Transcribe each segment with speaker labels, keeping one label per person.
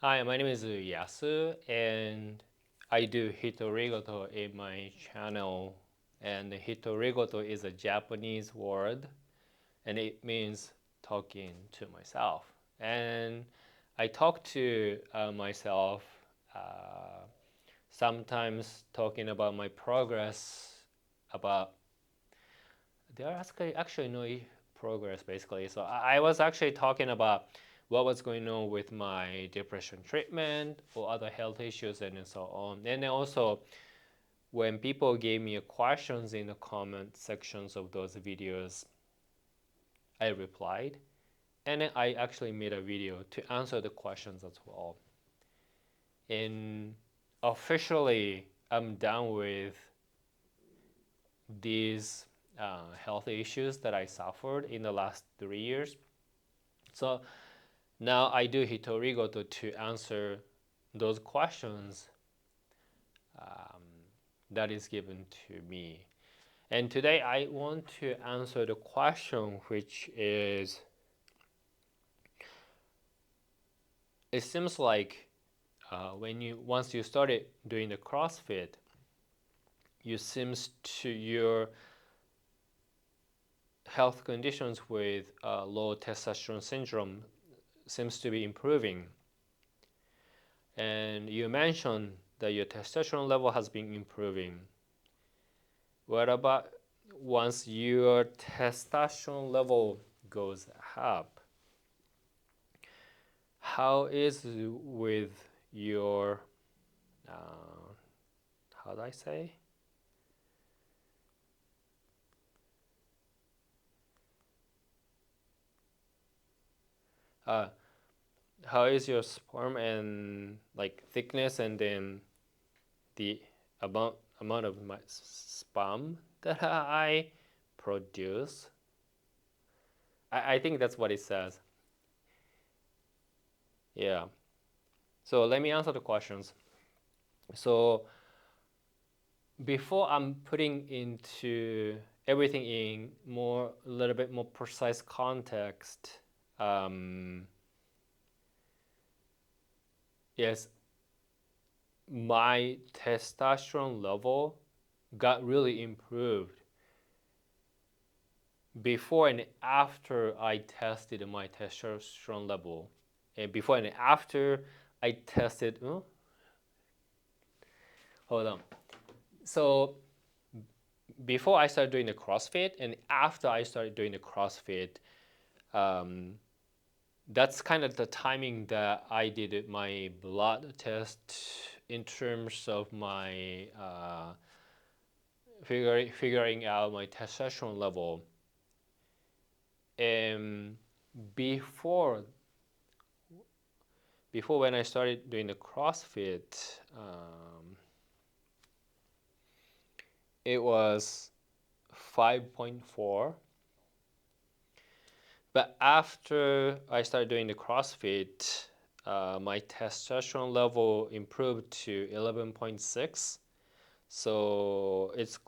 Speaker 1: Hi, my name is Yasu, and I do Hitorigoto in my channel. And Hitorigoto is a Japanese word, and it means talking to myself. And I talk to myself, uh, sometimes talking about my progress, about there are actually no progress basically. So I was actually talking about what was going on with my depression treatment or other health issues and so on. And then also when people gave me questions in the comment sections of those videos, I replied. And then I actually made a video to answer the questions as well. And officially, I'm done with these health issues that I suffered in the last 3 years. So now I do Hitorigoto to answer those questions um, that is given to me. And today I want to answer the question, which is, it seems like once you started doing the CrossFit, your health conditions with low testosterone syndrome seems to be improving. And you mentioned that your testosterone level has been improving. What about once your testosterone level goes up? How is it with your, uh, how do I say? Uh, how is your sperm and like thickness, and then the amount of my sperm that I produce? I think that's what it says. Yeah. So let me answer the questions. So before I'm putting into everything in a little bit more precise context, yes, my testosterone level got really improved before and after I tested my testosterone level. And before and after I tested, hold on. So before I started doing the CrossFit and after I started doing the CrossFit, um, that's kind of the timing that I did my blood test in terms of my figuring out my testosterone level. And before before when I started doing the CrossFit, it was 5.4. But after I started doing the CrossFit, my testosterone level improved to 11.6. So it's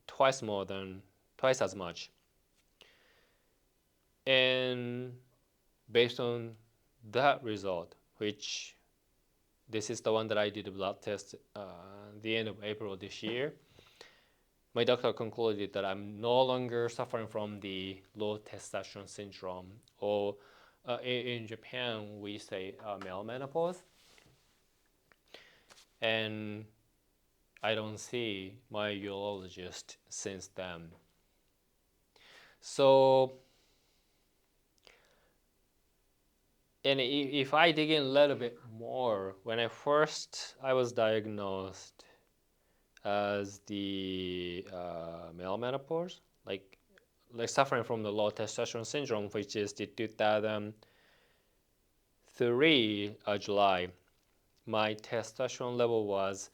Speaker 1: twice as much. And based on that result, which this is the one that I did a blood test the end of April this year, my doctor concluded that I'm no longer suffering from the low testosterone syndrome, or in Japan we say malemenopause, and I don't see my urologist since then. So, and if I dig in a little bit more, when I was diagnosed as the male menopause, like suffering from the low testosterone syndrome, which is the 2003 July, my testosterone level was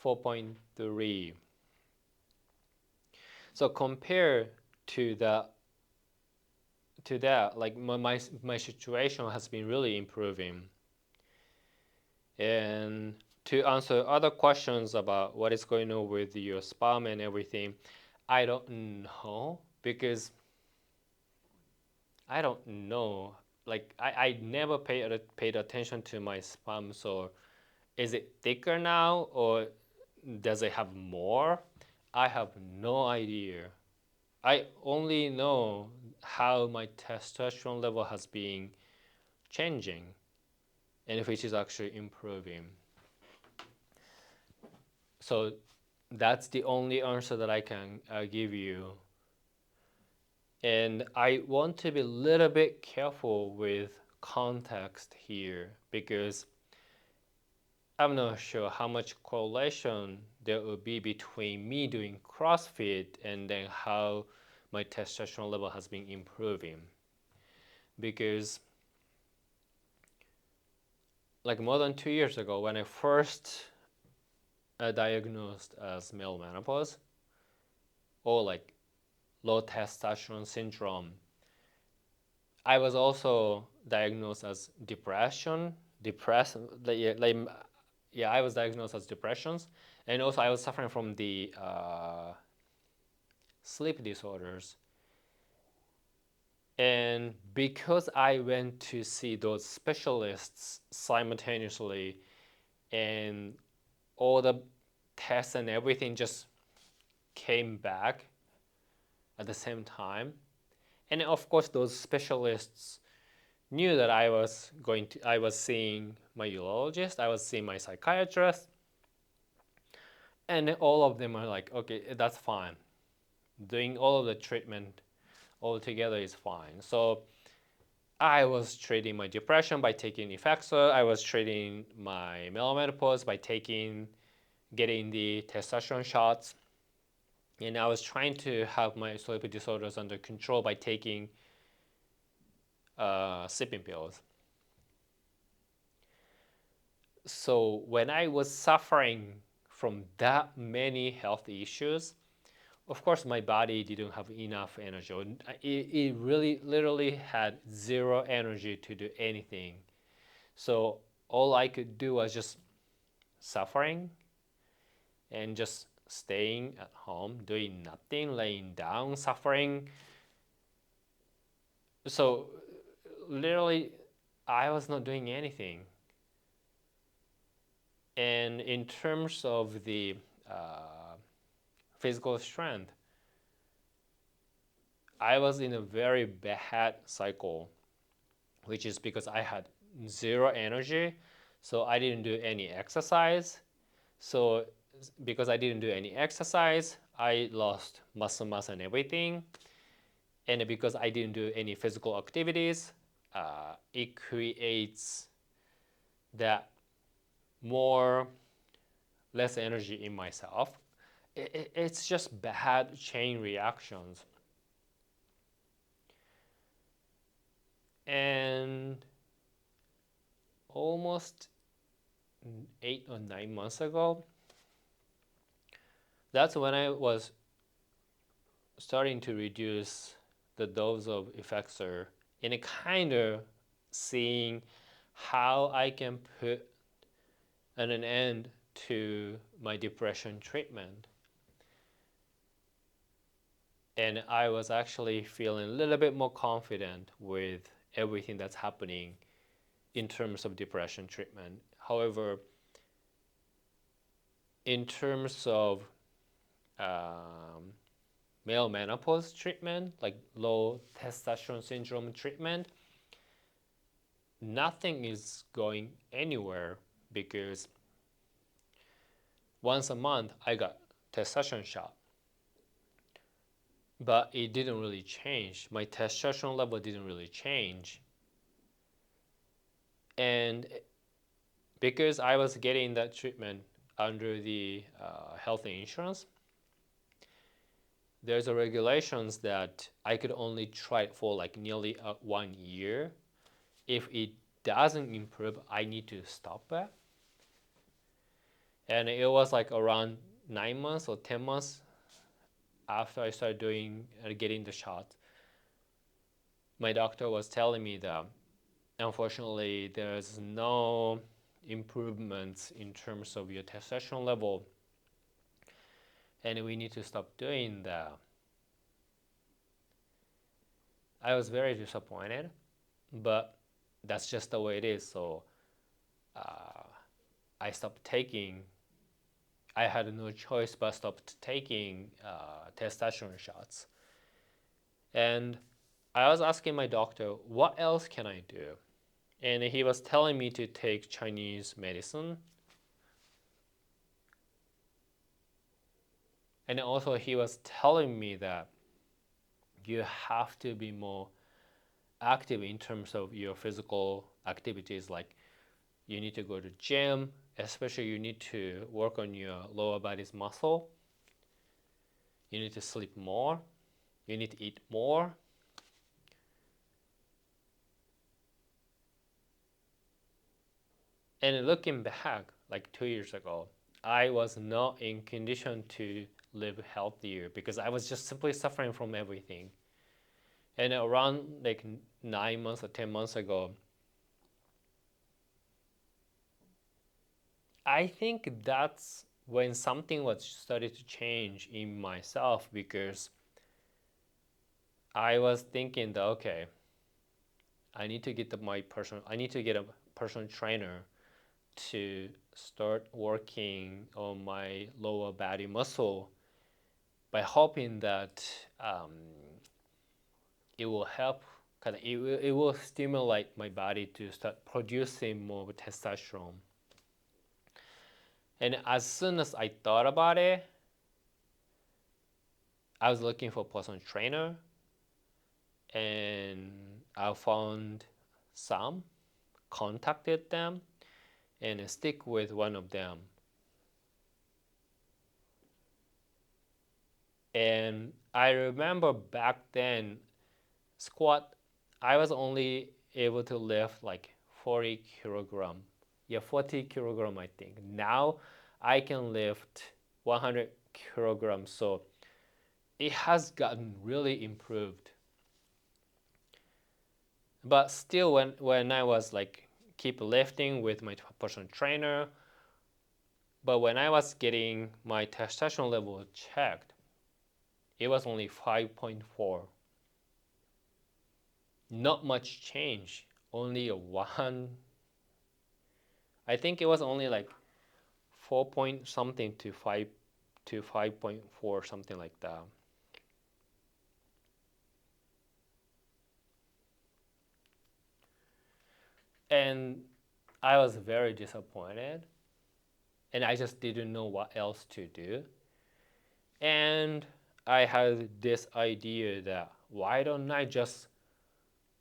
Speaker 1: 4.3. So compared to that, like my situation has been really improving. And to answer other questions about what is going on with your sperm and everything, I don't know, because I don't know like I never paid attention to my sperm. So is it thicker now or does it have more? I have no idea. I only know how my testosterone level has been changing and which is actually improving. So that's the only answer that I can give you. And I want to be a little bit careful with context here because I'm not sure how much correlation there will be between me doing CrossFit and then how my testosterone level has been improving. Because like more than 2 years ago, when I first diagnosed as male menopause or like low testosterone syndrome, I was also diagnosed as yeah, I was diagnosed as depressions, and also I was suffering from the sleep disorders. And because I went to see those specialists simultaneously, and all the tests and everything just came back at the same time, and of course those specialists knew that I was seeing my urologist, I was seeing my psychiatrist, and all of them are like, okay, that's fine. Doing all of the treatment all together is fine. So I was treating my depression by taking Effexor. I was treating my malemenopause by getting the testosterone shots. And I was trying to have my sleep disorders under control by taking sleeping pills. So when I was suffering from that many health issues, of course my body didn't have enough energy. It really literally had zero energy to do anything. So all I could do was just suffering and just staying at home, doing nothing, laying down, suffering. So literally I was not doing anything. And in terms of the physical strength, I was in a very bad cycle, which is because I had zero energy, so I didn't do any exercise. So because I didn't do any exercise, I lost muscle mass and everything. And because I didn't do any physical activities, it creates that more less energy in myself. It's just bad chain reactions. And almost 8 or 9 months ago, that's when I was starting to reduce the dose of Effexor and kind of seeing how I can put an end to my depression treatment. And I was actually feeling a little bit more confident with everything that's happening in terms of depression treatment. However, in terms of male menopause treatment, like low testosterone syndrome treatment, nothing is going anywhere because once a month I got testosterone shot. But it didn't really change. My testosterone level didn't really change. And because I was getting that treatment under the health insurance, there's a regulations that I could only try it for like nearly 1 year. If it doesn't improve, I need to stop it. And it was like around 9 months or 10 months after I started getting the shot, my doctor was telling me that unfortunately there's no improvements in terms of your testosterone level, and we need to stop doing that. I was very disappointed, but that's just the way it is. So I stopped taking. I had no choice but stopped taking testosterone shots. And I was asking my doctor, what else can I do? And he was telling me to take Chinese medicine. And also he was telling me that you have to be more active in terms of your physical activities, like you need to go to gym, especially you need to work on your lower body's muscle. You need to sleep more. You need to eat more. And looking back, like 2 years ago, I was not in condition to live healthier because I was just simply suffering from everything. And around like 9 months or 10 months ago, I think that's when something was started to change in myself because I was thinking that okay, I need to get a personal trainer to start working on my lower body muscle by hoping that it will help it will stimulate my body to start producing more testosterone. And as soon as I thought about it, I was looking for a personal trainer and I found some, contacted them, and stick with one of them. And I remember back then, squat, I was only able to lift like 40 kilogram. Yeah, 40 kilogram, I think. Now I can lift 100 kilograms. So it has gotten really improved. But still, when I was like keep lifting with my personal trainer, but when I was getting my testosterone level checked, it was only 5.4. Not much change. Only a one. I think it was only like 4 point something to 5.4, something like that. And I was very disappointed. And I just didn't know what else to do. And I had this idea that why don't I just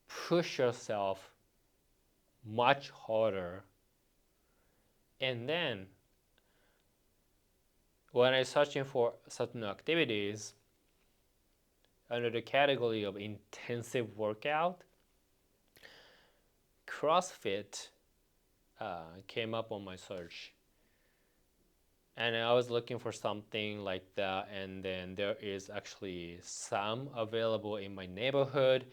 Speaker 1: push yourself much harder? And then when I searching for certain activities under the category of intensive workout, CrossFit came up on my search. And I was looking for something like that, and then there is actually some available in my neighborhood,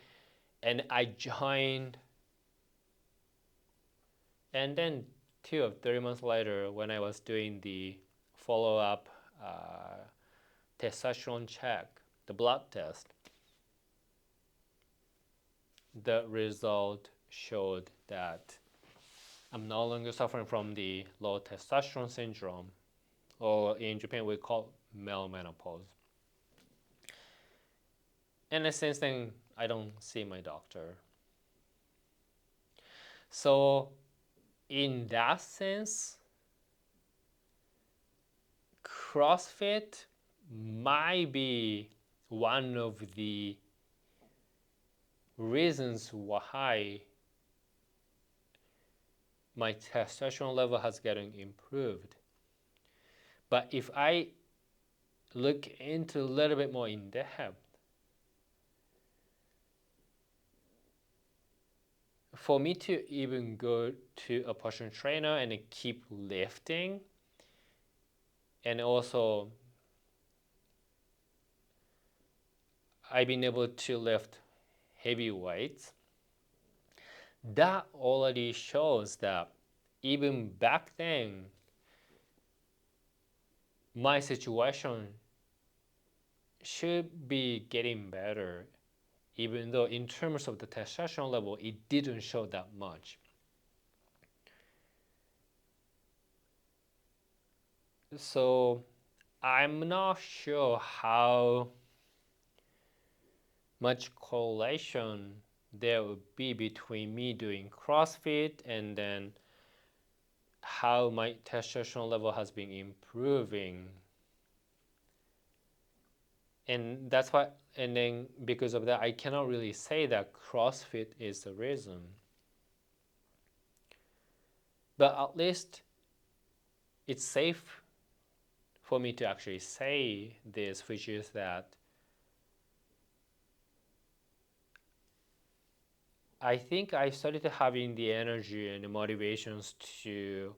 Speaker 1: and I joined. And then 2 or 3 months later, when I was doing the follow-up testosterone check, the blood test, the result showed that I'm no longer suffering from the low testosterone syndrome, or in Japan we call malemenopause. And since then, I don't see my doctor. So, in that sense, CrossFit might be one of the reasons why my testosterone level has gotten improved. But if I look into a little bit more in depth, for me to even go to a personal trainer and keep lifting, and also I've been able to lift heavy weights, that already shows that even back then, my situation should be getting better. even though in terms of the testosterone level, it didn't show that much. So I'm not sure how much correlation there would be between me doing CrossFit and then how my testosterone level has been improving. And that's why, and then because of that, I cannot really say that CrossFit is the reason. But at least it's safe for me to actually say this, which is that I think I started having the energy and the motivations to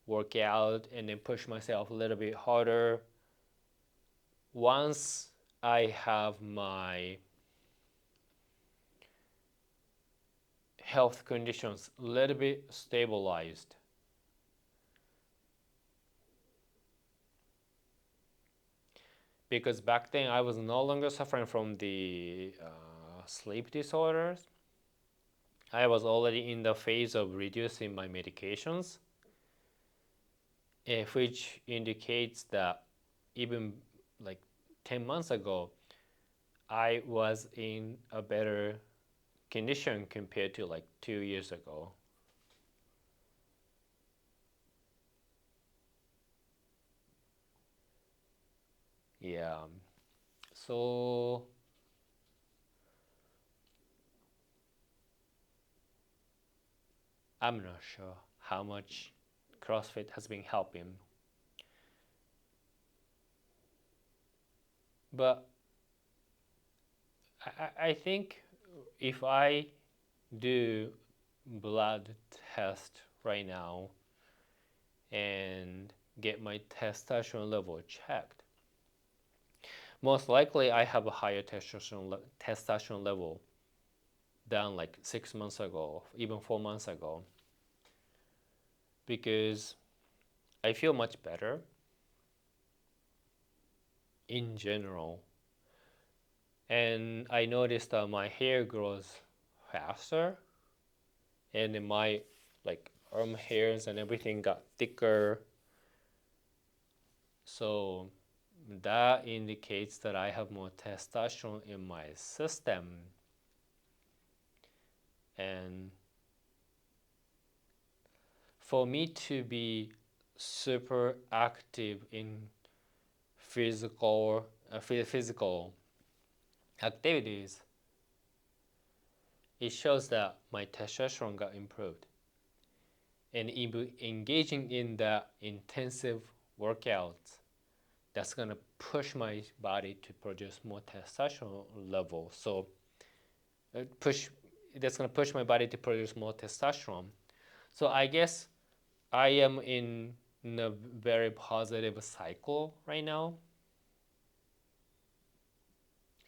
Speaker 1: work out and then push myself a little bit harder once I have my health conditions a little bit stabilized. Because back then I was no longer suffering from the sleep disorders. I was already in the phase of reducing my medications, which indicates that even like 10 months ago, I was in a better condition compared to like 2 years ago. Yeah. So I'm not sure how much CrossFit has been helping. But I think if I do blood test right now and get my testosterone level checked, most likely I have a higher testosterone level than like 6 months ago, even 4 months ago, because I feel much better in general. And I noticed that my hair grows faster and my like arm hairs and everything got thicker. So that indicates that I have more testosterone in my system. And for me to be super active in physical activities, it shows that my testosterone got improved. And engaging in the intensive workouts, that's gonna push my body to produce more testosterone level. So that's gonna push my body to produce more testosterone. So I guess I am in a very positive cycle right now,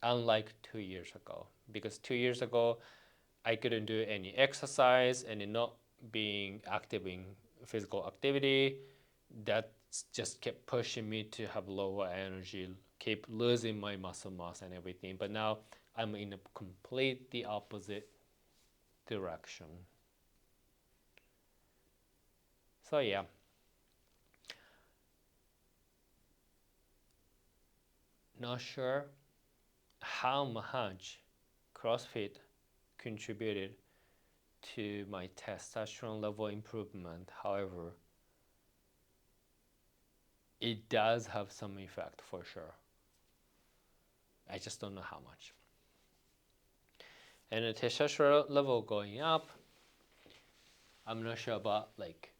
Speaker 1: unlike 2 years ago. Because 2 years ago, I couldn't do any exercise and not being active in physical activity. That just kept pushing me to have lower energy, keep losing my muscle mass and everything. But now I'm in a completely opposite direction. So yeah. Not sure how much CrossFit contributed to my testosterone level improvement. However, it does have some effect for sure. I just don't know how much. And the testosterone level going up, I'm not sure about like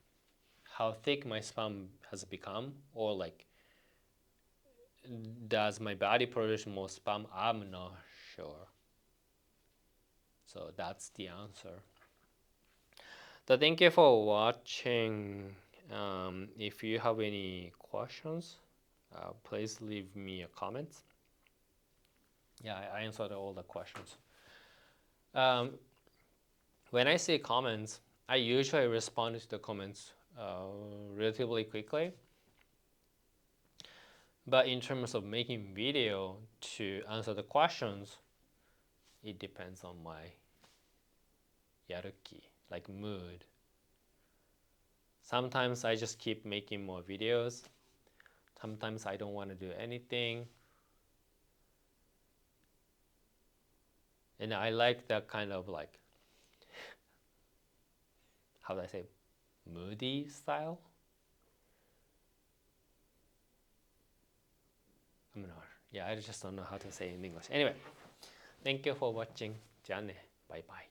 Speaker 1: how thick my sperm has become, or like does my body produce more sperm? I'm not sure. So that's the answer. So thank you for watching. If you have any questions, please leave me a comment. Yeah, I answered all the questions. When I see comments, I usually respond to the comments relatively quickly. But in terms of making video to answer the questions, it depends on my yaruki, like mood. Sometimes I just keep making more videos. Sometimes I don't want to do anything. And I like that kind of like, how do I say, moody style? I just don't know how to say in English. Anyway, thank you for watching. じゃあね。バイバイ。